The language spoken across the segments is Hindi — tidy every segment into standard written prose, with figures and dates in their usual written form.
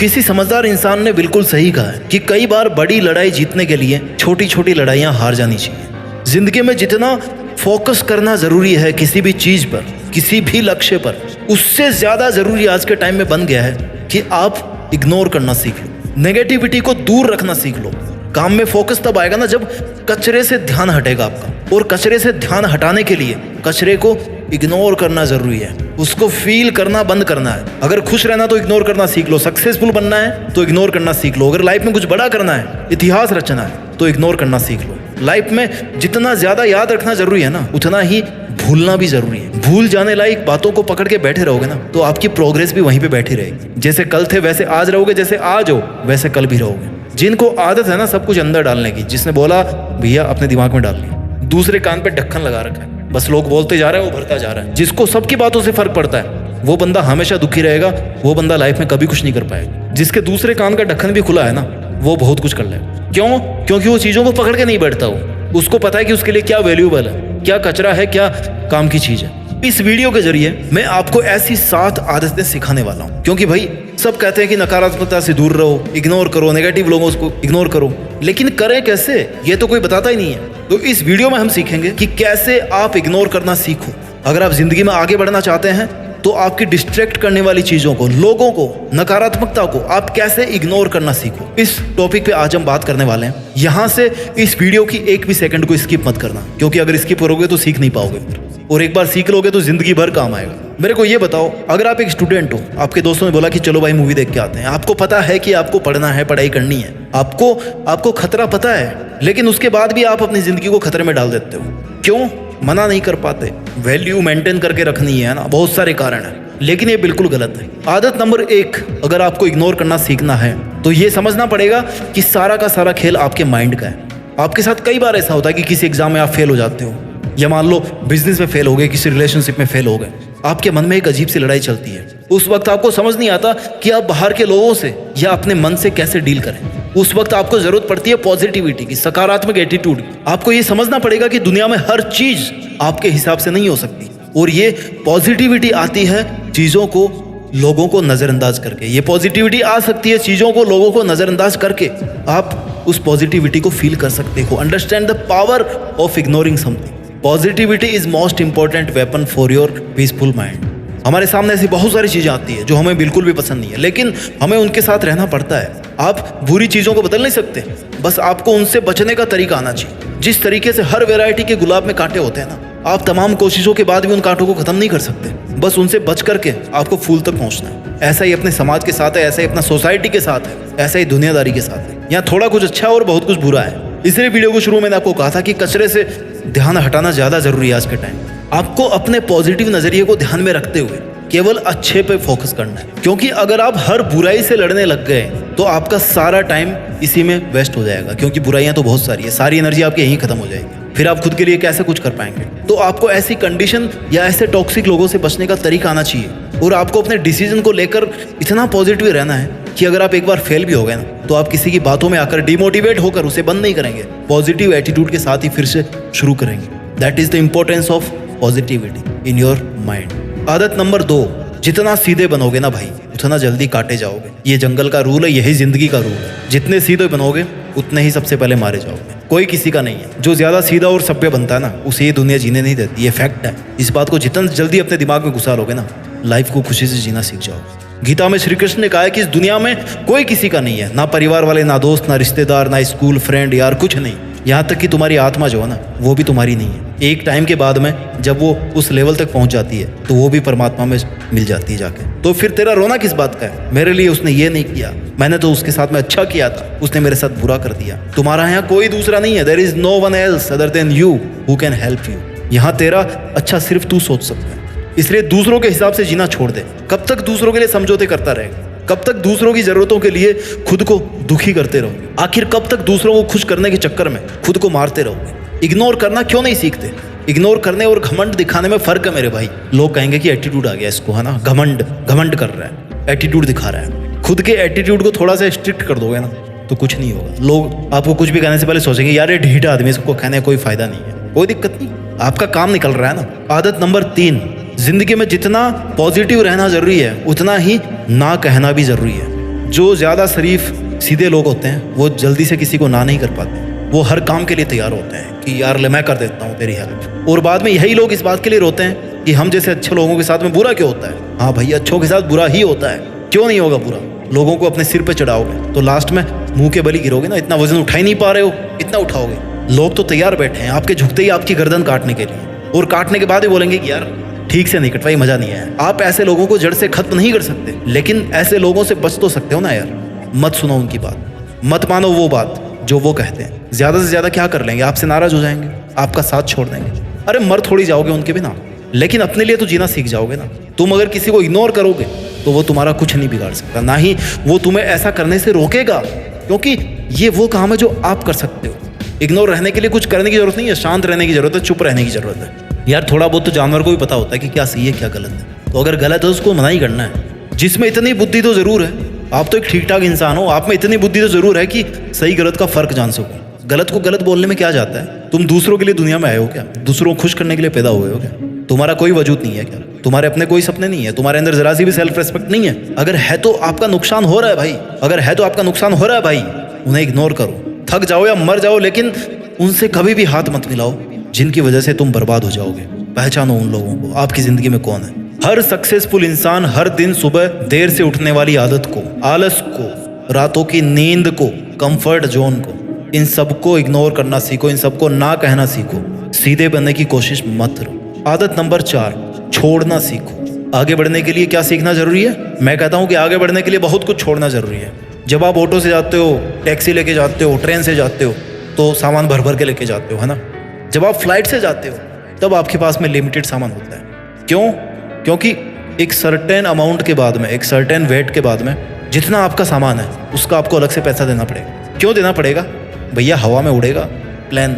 किसी समझदार इंसान ने बिल्कुल सही कहा है कि कई बार बड़ी लड़ाई जीतने के लिए छोटी छोटी लड़ाइयां हार जानी चाहिए। जिंदगी में जितना फोकस करना जरूरी है किसी भी चीज पर, किसी भी लक्ष्य पर, उससे ज्यादा जरूरी आज के टाइम में बन गया है कि आप इग्नोर करना सीख लो, नेगेटिविटी को दूर रखना सीख लो। काम में फोकस तब आएगा ना जब कचरे से ध्यान हटेगा आपका, और कचरे से ध्यान हटाने के लिए कचरे को इग्नोर करना जरूरी है, उसको फील करना बंद करना है। अगर खुश रहना तो इग्नोर करना सीख लो, सक्सेसफुल बनना है तो इग्नोर करना सीख लो, अगर लाइफ में कुछ बड़ा करना है, इतिहास रचना है तो इग्नोर करना सीख लो। लाइफ में जितना ज्यादा याद रखना जरूरी है ना, उतना ही भूलना भी जरूरी है। भूल जाने लायक बातों को पकड़ के बैठे रहोगे ना तो आपकी प्रोग्रेस भी वहीं पे बैठी रहेगी। जैसे कल थे वैसे आज रहोगे, जैसे आज हो वैसे कल भी रहोगे। जिनको आदत है ना सब कुछ अंदर डालने की, जिसने बोला भैया अपने दिमाग में डाल लिया, दूसरे कान पे ढक्कन लगा रखा है, बस लोग बोलते जा रहे हैं वो भरता जा रहा है, जिसको सबकी बातों से फर्क पड़ता है वो बंदा हमेशा दुखी रहेगा, वो बंदा लाइफ में कभी कुछ नहीं कर पाएगा। जिसके दूसरे कान का ढक्कन भी खुला है ना वो बहुत कुछ कर लेगा। क्यों? क्योंकि वो चीजों को पकड़ के नहीं बैठता, वो उसको पता है कि उसके लिए क्या वैल्यूएबल है, क्या कचरा है, क्या काम की चीज है। इस वीडियो के जरिए मैं आपको ऐसी 7 आदतें सिखाने वाला हूं, क्योंकि भाई सब कहते हैं कि नकारात्मकता से दूर रहो, इग्नोर करो, नेगेटिव लोगों को इग्नोर करो, लेकिन करें कैसे ये तो कोई बताता ही नहीं है। तो इस वीडियो में हम सीखेंगे कि कैसे आप इग्नोर करना सीखो। अगर आप जिंदगी में आगे बढ़ना चाहते हैं तो आपकी डिस्ट्रैक्ट करने वाली चीजों को, लोगों को, नकारात्मकता को आप कैसे इग्नोर करना सीखो। इस टॉपिक पे आज हम बात करने वाले हैं। यहां से इस वीडियो की एक भी सेकंड को स्किप मत करना, क्योंकि अगर स्किप करोगे तो सीख नहीं पाओगे फिर, और एक बार सीख लोगे तो जिंदगी भर काम आएगा। मेरे को ये बताओ, अगर आप एक स्टूडेंट हो, आपके दोस्तों ने बोला कि चलो भाई मूवी देख के आते हैं, आपको पता है कि आपको पढ़ना है, पढ़ाई करनी है, आपको खतरा पता है, लेकिन उसके बाद भी आप अपनी जिंदगी को खतरे में डाल देते हो। क्यों? मना नहीं कर पाते, वैल्यू मेंटेन करके रखनी है ना, बहुत सारे कारण हैं, लेकिन ये बिल्कुल गलत है। आदत नंबर 1, अगर आपको इग्नोर करना सीखना है तो ये समझना पड़ेगा कि सारा का सारा खेल आपके माइंड का है। आपके साथ कई बार ऐसा होता है कि किसी एग्जाम में आप फेल हो जाते हो, या मान लो बिजनेस में फेल हो गए, किसी रिलेशनशिप में फेल हो गए, आपके मन में एक अजीब सी लड़ाई चलती है। उस वक्त आपको समझ नहीं आता कि आप बाहर के लोगों से या अपने मन से कैसे डील करें। उस वक्त आपको जरूरत पड़ती है पॉजिटिविटी की, सकारात्मक एटीट्यूड की। आपको ये समझना पड़ेगा कि दुनिया में हर चीज आपके हिसाब से नहीं हो सकती, और ये पॉजिटिविटी आती है चीजों को, लोगों को नजरअंदाज करके। ये पॉजिटिविटी आ सकती है चीजों को, लोगों को नजरअंदाज करके आप उस पॉजिटिविटी को फील कर सकते हो। Understand the power of ignoring something. Positivity is most important weapon for your peaceful mind. हमारे सामने ऐसी बहुत सारी चीजें आती है जो हमें बिल्कुल भी पसंद नहीं है, लेकिन हमें उनके साथ रहना पड़ता है। आप बुरी चीजों को बदल नहीं सकते, बस आपको उनसे बचने का तरीका आना चाहिए। जिस तरीके से हर वैरायटी के गुलाब में कांटे होते हैं ना, आप तमाम कोशिशों के बाद भी उन कांटों को खत्म नहीं कर सकते, बस उनसे बच करके आपको फूल तक पहुंचना है। ऐसा ही अपने समाज के साथ है, ऐसा ही अपना सोसाइटी के साथ है, ऐसा ही दुनियादारी के साथ है। यहाँ थोड़ा कुछ अच्छा और बहुत कुछ बुरा है। इसलिए वीडियो को शुरू में मैंने आपको कहा था कि कचरे से ध्यान हटाना ज्यादा जरूरी है आज के टाइम। आपको अपने पॉजिटिव नजरिए को ध्यान में रखते हुए केवल अच्छे पे फोकस करना है, क्योंकि अगर आप हर बुराई से लड़ने लग गए तो आपका सारा टाइम इसी में वेस्ट हो जाएगा, क्योंकि बुराइयां तो बहुत सारी है, सारी एनर्जी आपकी यहीं खत्म हो जाएगी। फिर आप खुद के लिए कैसे कुछ कर पाएंगे? तो आपको ऐसी कंडीशन या ऐसे टॉक्सिक लोगों से बचने का तरीका आना चाहिए, और आपको अपने डिसीजन को लेकर इतना पॉजिटिव रहना है कि अगर आप एक बार फेल भी हो गए ना तो आप किसी की बातों में आकर डिमोटिवेट होकर उसे बंद नहीं करेंगे, पॉजिटिव एटीट्यूड के साथ ही फिर से शुरू करेंगे। That is the importance of positivity in your mind. आदत नंबर 2, जितना सीधे बनोगे ना भाई उतना जल्दी काटे जाओगे। ये जंगल का रूल है, यही जिंदगी का रूल है। जितने सीधे बनोगे उतने ही सबसे पहले मारे जाओगे। कोई किसी का नहीं है। जो ज्यादा सीधा और सभ्य बनता है ना उसे ये दुनिया जीने नहीं देती, ये फैक्ट है। इस बात को जितना जल्दी अपने दिमाग में घुसा लोगे ना, लाइफ को खुशी से जीना सीख जाओगे। गीता में श्री कृष्ण ने कहा है कि इस दुनिया में कोई किसी का नहीं है, ना परिवार वाले, ना दोस्त, ना रिश्तेदार, ना स्कूल फ्रेंड, यार कुछ नहीं। यहाँ तक कि तुम्हारी आत्मा जो है ना वो भी तुम्हारी नहीं है। एक टाइम के बाद में जब वो उस लेवल तक पहुंच जाती है तो वो भी परमात्मा में मिल जाती है जाके। तो फिर तेरा रोना किस बात का है? मेरे लिए उसने ये नहीं किया, मैंने तो उसके साथ में अच्छा किया था, उसने मेरे साथ बुरा कर दिया। तुम्हारा यहाँ कोई दूसरा नहीं है। There is no one else other than you who can help you. यहाँ तेरा अच्छा सिर्फ तू सोच सकता है। इसलिए दूसरों के हिसाब से जीना छोड़ दे। कब तक दूसरों के लिए समझौते करता रहेगा? कब तक दूसरों की जरूरतों के लिए खुद को दुखी करते रहोगे? आखिर कब तक दूसरों को खुश करने के चक्कर में खुद को मारते रहोगे? इग्नोर करना क्यों नहीं सीखते? इग्नोर करने और घमंड दिखाने में फर्क है मेरे भाई। लोग कहेंगे कि एटीट्यूड आ गया इसको, है ना, घमंड कर रहा है, एटीट्यूड दिखा रहा है। खुद के एटीट्यूड को थोड़ा सा स्ट्रिक्ट कर दोगे ना तो कुछ नहीं होगा। लोग आपको कुछ भी कहने से पहले सोचेंगे यार ये ढीठ आदमी, इसको कहने कोई फायदा नहीं है। कोई दिक्कत नहीं, आपका काम निकल रहा है ना। आदत नंबर 3, जिंदगी में जितना पॉजिटिव रहना जरूरी है उतना ही ना कहना भी जरूरी है। जो ज़्यादा शरीफ सीधे लोग होते हैं वो जल्दी से किसी को ना नहीं कर पाते। वो हर काम के लिए तैयार होते हैं कि यार ले मैं कर देता हूँ तेरी हेल्प। और बाद में यही लोग इस बात के लिए रोते हैं कि हम जैसे अच्छे लोगों के साथ में बुरा क्यों होता है। हाँ भाई, अच्छों के साथ बुरा ही होता है, क्यों नहीं होगा बुरा। लोगों को अपने सिर पे चढ़ाओगे तो लास्ट में मुंह के बल ही गिरोगे ना। इतना वजन उठा ही नहीं पा रहे हो, इतना उठाओगे। लोग तो तैयार बैठे हैं आपके झुकते ही आपकी गर्दन काटने के लिए, और काटने के बाद ही बोलेंगे कि यार ठीक से नहीं कटवाई, मजा नहीं आया। आप ऐसे लोगों को जड़ से खत्म नहीं कर सकते, लेकिन ऐसे लोगों से बच तो सकते हो ना यार। मत सुनो उनकी बात, मत मानो वो बात जो वो कहते हैं। ज्यादा से ज्यादा क्या कर लेंगे, आपसे नाराज हो जाएंगे, आपका साथ छोड़ देंगे। अरे मर थोड़ी जाओगे उनके बिना, लेकिन अपने लिए तो जीना सीख जाओगे ना। तुम अगर किसी को इग्नोर करोगे तो वो तुम्हारा कुछ नहीं बिगाड़ सकता, ना ही वो तुम्हें ऐसा करने से रोकेगा, क्योंकि ये वो काम है जो आप कर सकते हो। इग्नोर रहने के लिए कुछ करने की जरूरत नहीं है, शांत रहने की जरूरत है, चुप रहने की जरूरत है। यार थोड़ा बहुत तो जानवर को भी पता होता है कि क्या सही है क्या गलत है, तो अगर गलत है उसको मना ही करना है। जिसमें इतनी बुद्धि तो जरूर है, आप तो एक ठीक ठाक इंसान हो, आप में इतनी बुद्धि तो जरूर है कि सही गलत का फर्क जान सको। गलत को गलत बोलने में क्या जाता है। तुम दूसरों के लिए दुनिया में आए हो क्या, दूसरों को खुश करने के लिए पैदा हुए हो क्या। तुम्हारा कोई वजूद नहीं है क्या, तुम्हारे अपने कोई सपने नहीं है, तुम्हारे अंदर जरा सी भी सेल्फ रेस्पेक्ट नहीं है। अगर है तो आपका नुकसान हो रहा है भाई, अगर है तो आपका नुकसान हो रहा है भाई। उन्हें इग्नोर करो, थक जाओ या मर जाओ, लेकिन उनसे कभी भी हाथ मत मिलाओ जिनकी वजह से तुम बर्बाद हो जाओगे। पहचानो उन लोगों को, आपकी जिंदगी में कौन है। हर सक्सेसफुल इंसान हर दिन सुबह देर से उठने वाली आदत को, आलस को, रातों की नींद को, कंफर्ट जोन को, इन सबको इग्नोर करना सीखो, इन सबको ना कहना सीखो। सीधे बनने की कोशिश मत करो। आदत नंबर 4, छोड़ना सीखो। आगे बढ़ने के लिए क्या सीखना जरूरी है। मैं कहता हूँ कि आगे बढ़ने के लिए बहुत कुछ छोड़ना जरूरी है। जब आप ऑटो से जाते हो, टैक्सी लेके जाते हो, ट्रेन से जाते हो, तो सामान भर भर के लेके जाते हो, है ना। जब आप फ्लाइट से जाते हो तब आपके पास में लिमिटेड सामान होता है। क्यों? क्योंकि एक सर्टेन अमाउंट के बाद में, एक सर्टेन वेट के बाद में जितना आपका सामान है उसका आपको अलग से पैसा देना पड़ेगा। क्यों देना पड़ेगा भैया, हवा में उड़ेगा प्लेन,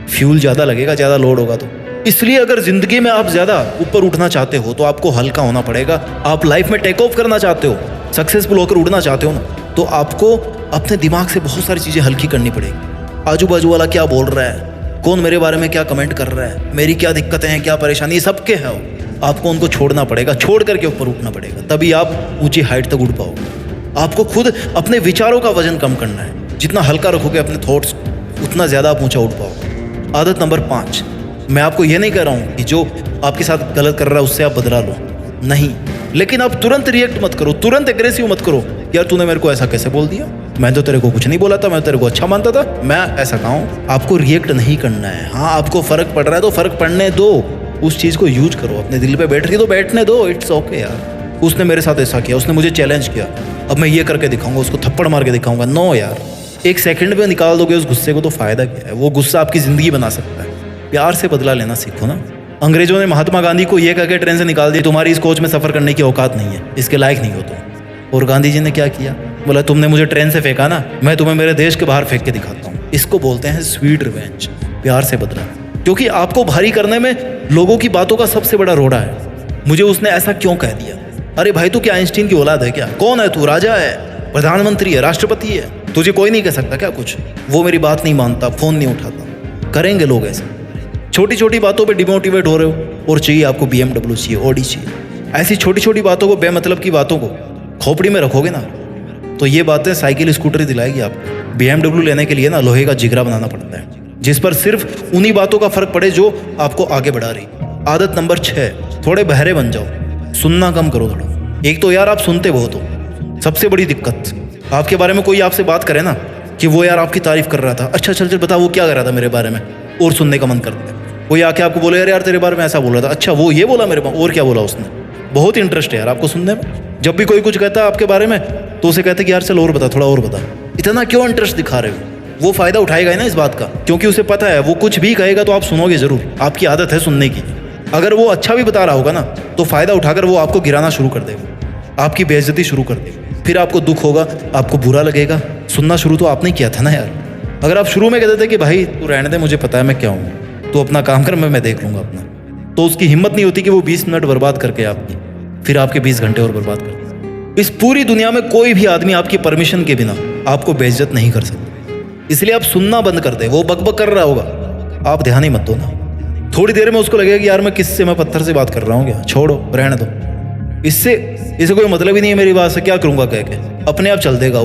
फ्यूल ज़्यादा लगेगा, ज़्यादा लोड होगा तो। इसलिए अगर ज़िंदगी में आप ज़्यादा ऊपर उठना चाहते हो तो आपको हल्का होना पड़ेगा। आप लाइफ में टेक ऑफ करना चाहते हो, सक्सेसफुल होकर उड़ना चाहते हो ना, तो आपको अपने दिमाग से बहुत सारी चीज़ें हल्की करनी पड़ेगी। आजू बाजू वाला क्या बोल रहा है, कौन मेरे बारे में क्या कमेंट कर रहा है, मेरी क्या दिक्कतें हैं, क्या परेशानी, सबके हैं। आपको उनको छोड़ना पड़ेगा, छोड़ करके ऊपर उठना पड़ेगा, तभी आप ऊंची हाइट तक उड़ पाओगे। आपको खुद अपने विचारों का वजन कम करना है। जितना हल्का रखोगे अपने थॉट्स, उतना ज़्यादा आप ऊंचा उठ पाओगे। आदत नंबर 5, मैं आपको ये नहीं कह रहा हूँ कि जो आपके साथ गलत कर रहा है उससे आप बदला लो, नहीं, लेकिन आप तुरंत रिएक्ट मत करो, तुरंत एग्रेसिव मत करो। यार तूने मेरे को ऐसा कैसे बोल दिया, मैं तो तेरे को कुछ नहीं बोला था, मैं तेरे को अच्छा मानता था, मैं ऐसा कहूँ। आपको रिएक्ट नहीं करना है। हाँ, आपको फर्क पड़ रहा है तो फर्क पड़ने दो, उस चीज़ को यूज करो। अपने दिल पे बैठ रही तो बैठने दो, इट्स ओके यार। उसने मेरे साथ ऐसा किया, उसने मुझे चैलेंज किया, अब मैं ये करके दिखाऊंगा, उसको थप्पड़ मार के दिखाऊंगा। नो यार, एक सेकंड में निकाल दोगे उस गुस्से को तो फायदा क्या है। वो गुस्सा आपकी ज़िंदगी बना सकता है। प्यार से बदला लेना सीखो ना। अंग्रेजों ने महात्मा गांधी को ये कह के ट्रेन से निकाल दिया, तुम्हारी इस कोच में सफ़र करने की औकात नहीं है, इसके लायक नहीं हो तुम। और गांधी जी ने क्या किया, बोला तुमने मुझे ट्रेन से फेंका ना, मैं तुम्हें मेरे देश के बाहर फेंक के दिखाता हूँ। इसको बोलते हैं स्वीट रिवेंज, प्यार से बदला। क्योंकि आपको भारी करने में लोगों की बातों का सबसे बड़ा रोड़ा है। मुझे उसने ऐसा क्यों कह दिया, अरे भाई तू क्या आइंस्टीन की औलाद है क्या, कौन है तू, राजा है, प्रधानमंत्री है, राष्ट्रपति है, तुझे कोई नहीं कह सकता क्या कुछ। वो मेरी बात नहीं मानता, फोन नहीं उठाता। करेंगे लोग ऐसे, छोटी छोटी बातों पे डिमोटिवेट हो रहे हो और चाहिए आपको BMW चाहिए, ऑडी चाहिए। ऐसी छोटी छोटी बातों को, बेमतलब की बातों को खोपड़ी में रखोगे ना तो ये बातें साइकिल स्कूटर दिलाएगी आपको। BMW लेने के लिए ना लोहे का जिगरा बनाना पड़ता है, जिस पर सिर्फ उन्हीं बातों का फर्क पड़े जो आपको आगे बढ़ा रही। आदत नंबर 6, थोड़े बहरे बन जाओ, सुनना कम करो थोड़ा। एक तो यार आप सुनते बहुत हो, सबसे बड़ी दिक्कत। आपके बारे में कोई आपसे बात करे ना कि वो यार आपकी तारीफ कर रहा था, अच्छा चल बता वो क्या कर रहा था मेरे बारे में, और सुनने का मन करता है। कोई आके आपको बोले यार तेरे बारे में ऐसा बोल रहा था, अच्छा वो ये बोला मेरे बारे में, और क्या बोला उसने। बहुत इंटरेस्ट है यार आपको सुनने में। जब भी कोई कुछ कहता है आपके बारे में तो उसे कहते कि यार चल और बता, थोड़ा और बता। इतना क्यों इंटरेस्ट दिखा रहे हो, वो फायदा उठाएगा ही ना इस बात का, क्योंकि उसे पता है वो कुछ भी कहेगा तो आप सुनोगे जरूर, आपकी आदत है सुनने की। अगर वो अच्छा भी बता रहा होगा ना तो फायदा उठाकर वो आपको गिराना शुरू कर देगा, आपकी बेइज्जती शुरू कर देगा, फिर आपको दुख होगा, आपको बुरा लगेगा। सुनना शुरू तो आपने किया था ना यार। अगर आप शुरू में कहते थे कि भाई तू रहने दे, मुझे पता है मैं क्या हूँ, तो अपना काम कर, मैं देख लूँगा अपना, तो उसकी हिम्मत नहीं होती कि वो 20 मिनट बर्बाद करके आपकी, फिर आपके 20 घंटे और बर्बाद कर। इस पूरी दुनिया में कोई भी आदमी आपकी परमिशन के बिना आपको बेइज्जत नहीं कर सकता। इसलिए आप सुनना बंद कर दे। वो बकबक कर रहा होगा, आप ध्यान ही मत दो ना। थोड़ी देर में उसको लगेगा कि यार मैं किससे, मैं पत्थर से बात कर रहा हूँ क्या, छोड़ो रहने दो। इससे इसे कोई मतलब ही नहीं है मेरी बात से, क्या करूंगा कह के अपने आप चल देगा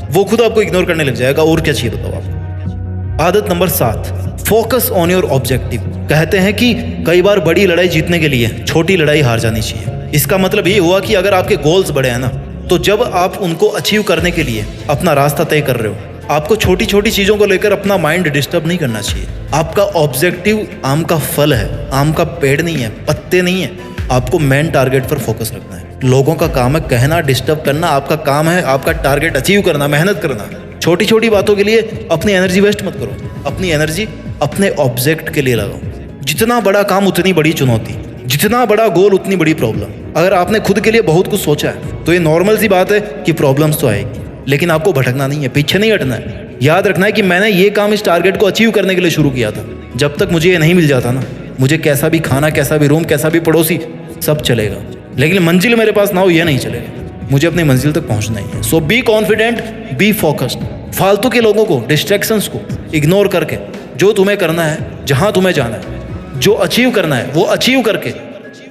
वो खुद आपको इग्नोर करने लग जाएगा। और क्या चाहिए बताओ आप। आदत number 7, focus on your objective. कहते हैं कि कई बार बड़ी लड़ाई जीतने के लिए छोटी लड़ाई हार जानी चाहिए। इसका मतलब ये हुआ कि अगर आपके गोल्स बड़े हैं ना, तो जब आप उनको अचीव करने के लिए अपना रास्ता तय कर रहे हो, आपको छोटी छोटी चीजों को लेकर अपना माइंड डिस्टर्ब नहीं करना चाहिए। आपका ऑब्जेक्टिव आम का फल है, आम का पेड़ नहीं है, पत्ते नहीं है। आपको मेन टारगेट पर फोकस रखना है। लोगों का काम है कहना, डिस्टर्ब करना, आपका काम है आपका टारगेट अचीव करना, मेहनत करना। छोटी छोटी बातों के लिए अपनी एनर्जी वेस्ट मत करो, अपनी एनर्जी अपने ऑब्जेक्ट के लिए लगाओ। जितना बड़ा काम उतनी बड़ी चुनौती, जितना बड़ा गोल उतनी बड़ी प्रॉब्लम। अगर आपने खुद के लिए बहुत कुछ सोचा है तो ये नॉर्मल सी बात है कि प्रॉब्लम्स तो आएगी, लेकिन आपको भटकना नहीं है, पीछे नहीं हटना है। याद रखना है कि मैंने ये काम इस टारगेट को अचीव करने के लिए शुरू किया था। जब तक मुझे ये नहीं मिल जाता ना, मुझे कैसा भी खाना, कैसा भी रूम, कैसा भी पड़ोसी, सब चलेगा, लेकिन मंजिल मेरे पास ना हो ये नहीं चलेगा। मुझे अपनी मंजिल तक पहुंचना ही है। सो बी कॉन्फिडेंट, बी फोकस्ड। फालतू के लोगों को, डिस्ट्रैक्शंस को इग्नोर करके जो तुम्हें करना है, जहां तुम्हें जाना है, जो अचीव करना है वो अचीव करके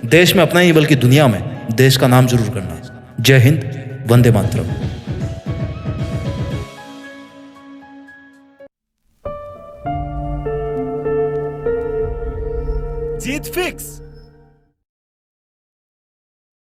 देश में अपना ही बल्कि दुनिया में देश का नाम जरूर करना। जय हिंद, वंदे मातरम। जीत फिक्स।